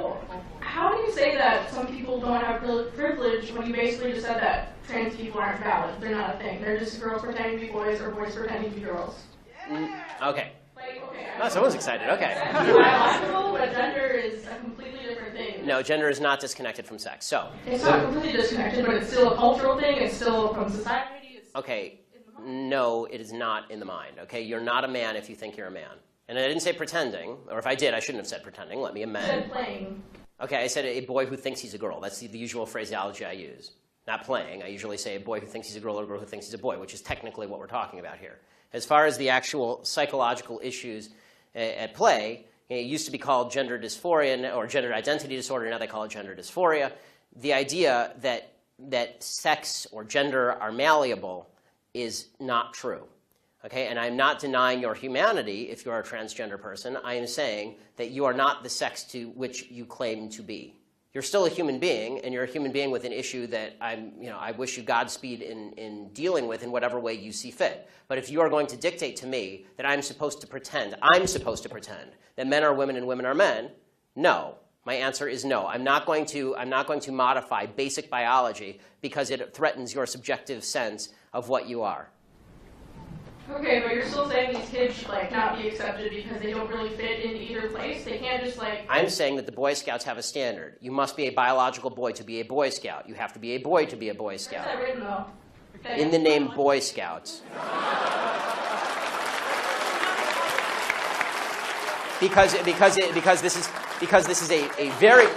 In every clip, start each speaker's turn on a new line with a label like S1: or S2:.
S1: So how do you say that some people don't have privilege when you basically just said that trans people aren't valid? They're not a thing. They're just girls pretending to be boys or boys pretending to be girls.
S2: Okay.
S1: Like, okay.
S2: Oh, someone's excited. Okay.
S1: Biological, but gender is a completely different thing.
S2: No, gender is not disconnected from sex. So.
S1: It's not completely disconnected, but it's still a cultural thing. It's still from society.
S2: Okay. No, it is not in the mind. Okay. You're not a man if you think you're a man. And I didn't say pretending, or if I did, I shouldn't have said pretending. Let me amend.
S1: You said playing.
S2: Okay, I said a boy who thinks he's a girl. That's the usual phraseology I use. Not playing. I usually say a boy who thinks he's a girl or a girl who thinks he's a boy, which is technically what we're talking about here. As far as the actual psychological issues at play, it used to be called gender dysphoria or gender identity disorder. Now they call it gender dysphoria. The idea that sex or gender are malleable is not true. Okay, and I'm not denying your humanity if you're a transgender person. I am saying that you are not the sex to which you claim to be. You're still a human being, and you're a human being with an issue that I wish you Godspeed in dealing with in whatever way you see fit. But if you are going to dictate to me that I'm supposed to pretend that men are women and women are men, no. My answer is no. I'm not going to modify basic biology because it threatens your subjective sense of what you are.
S1: Okay, but you're still saying these kids should not be accepted because they don't really fit in either place? They can't just
S2: I'm saying that the Boy Scouts have a standard. You must be a biological boy to be a Boy Scout. You have to be a boy to be a Boy Scout.
S1: Where's that written, though? Okay.
S2: In the name Boy Scouts. Because this is a very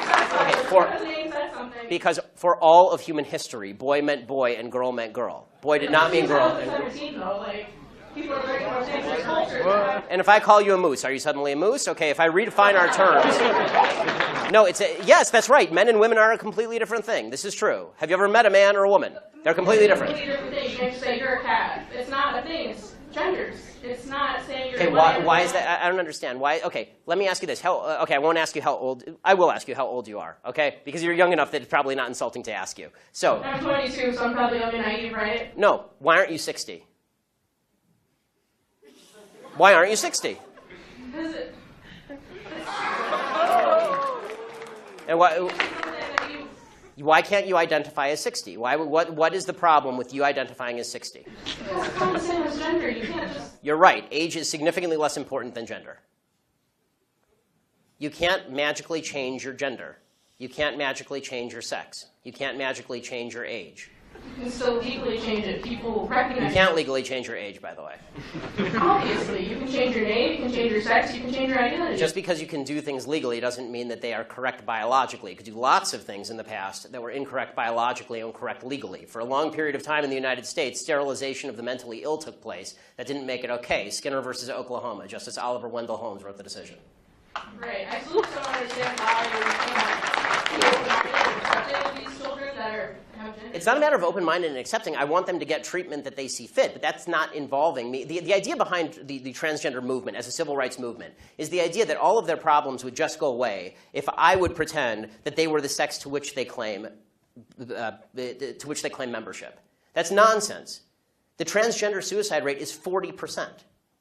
S2: because for all of human history, boy meant boy and girl meant girl. Boy did not mean girl. And if I call you a moose, are you suddenly a moose? Okay, if I redefine our terms. No, yes, that's right. Men and women are a completely different thing. This is true. Have you ever met a man or a woman? They're completely different.
S1: It's a completely different thing. You can't just say you're a cat. It's not a thing. It's genders. It's not saying you're.
S2: Okay, why is that? I don't understand. Why? Okay, let me ask you this. Okay, I won't ask you how old. I will ask you how old you are. Okay, because you're young enough that it's probably not insulting to ask you. So.
S1: I'm 22, so I'm probably young and naive, right?
S2: No. Why aren't you 60? Why aren't you 60?
S1: Because it.
S2: And why can't you identify as 60? What is the problem with you identifying as 60?
S1: Because it's not the same as gender. You can't just.
S2: You're right. Age is significantly less important than gender. You can't magically change your gender. You can't magically change your sex. You can't magically change your age.
S1: You can still legally change it. People recognize.
S2: You can't legally change your age, by the way.
S1: Obviously, you can change your name, you can change your sex, you can change your identity.
S2: Just because you can do things legally doesn't mean that they are correct biologically. You could do lots of things in the past that were incorrect biologically and correct legally. For a long period of time in the United States, sterilization of the mentally ill took place. That didn't make it okay. Skinner versus Oklahoma. Justice Oliver Wendell Holmes wrote the decision.
S1: Right. I still don't understand why you're accepting these children that are.
S2: It's not a matter of open-minded and accepting. I want them to get treatment that they see fit, but that's not involving me. The idea behind the transgender movement as a civil rights movement is the idea that all of their problems would just go away if I would pretend that they were the sex to which they claim membership. That's nonsense. The transgender suicide rate is 40%.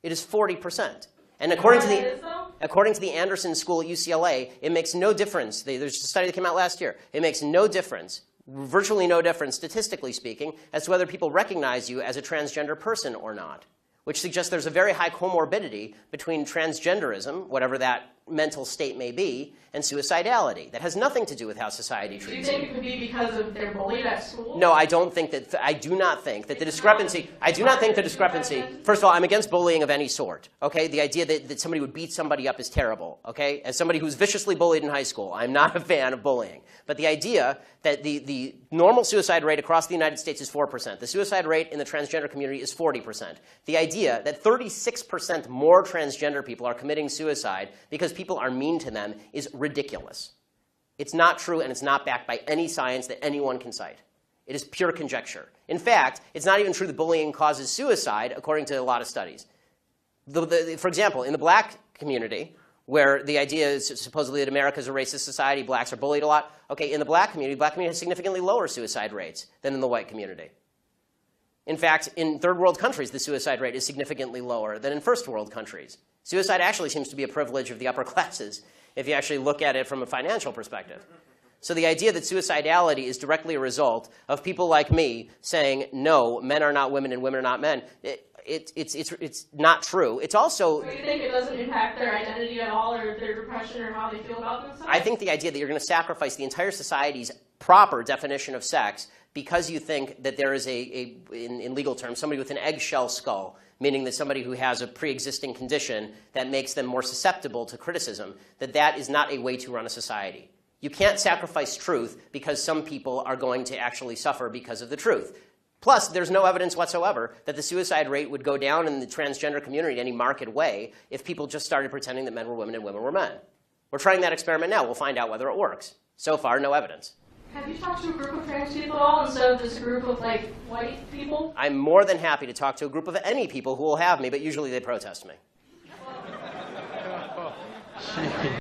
S2: It is 40%. And according to the Anderson School at UCLA, it makes no difference. There's a study that came out last year. It makes no difference. Virtually no difference, statistically speaking, as to whether people recognize you as a transgender person or not, which suggests there's a very high comorbidity between transgenderism, whatever that mental state may be, and suicidality. That has nothing to do with how society treats you.
S1: Do you think it could be because of they're bullied at school?
S2: No, I don't think that. I do not think that the discrepancy. I do not think the discrepancy. First of all, I'm against bullying of any sort. Okay, the idea that somebody would beat somebody up is terrible. Okay, as somebody who's viciously bullied in high school, I'm not a fan of bullying. But the idea that the normal suicide rate across the United States is 4%. The suicide rate in the transgender community is 40%. The idea that 36% more transgender people are committing suicide because people are mean to them is ridiculous. It's not true, and it's not backed by any science that anyone can cite. It is pure conjecture. In fact, it's not even true that bullying causes suicide, according to a lot of studies. For example, in the black community, where the idea is supposedly that America is a racist society, blacks are bullied a lot. Okay, in the black community has significantly lower suicide rates than in the white community. In fact, in third world countries, the suicide rate is significantly lower than in first world countries. Suicide actually seems to be a privilege of the upper classes if you actually look at it from a financial perspective. So the idea that suicidality is directly a result of people like me saying, no, men are not women and women are not men, it's not true. It's also...
S1: Do you think it doesn't impact their identity at all, or their depression, or how they feel about themselves?
S2: I think the idea that you're going to sacrifice the entire society's proper definition of sex because you think that there is in legal terms, somebody with an eggshell skull, meaning that somebody who has a pre-existing condition that makes them more susceptible to criticism, that is not a way to run a society. You can't sacrifice truth because some people are going to actually suffer because of the truth. Plus, there's no evidence whatsoever that the suicide rate would go down in the transgender community in any marked way if people just started pretending that men were women and women were men. We're trying that experiment now. We'll find out whether it works. So far, no evidence.
S1: Have you talked to a group of trans people at all instead of just a group of, like, white people?
S2: I'm more than happy to talk to a group of any people who will have me, but usually they protest me.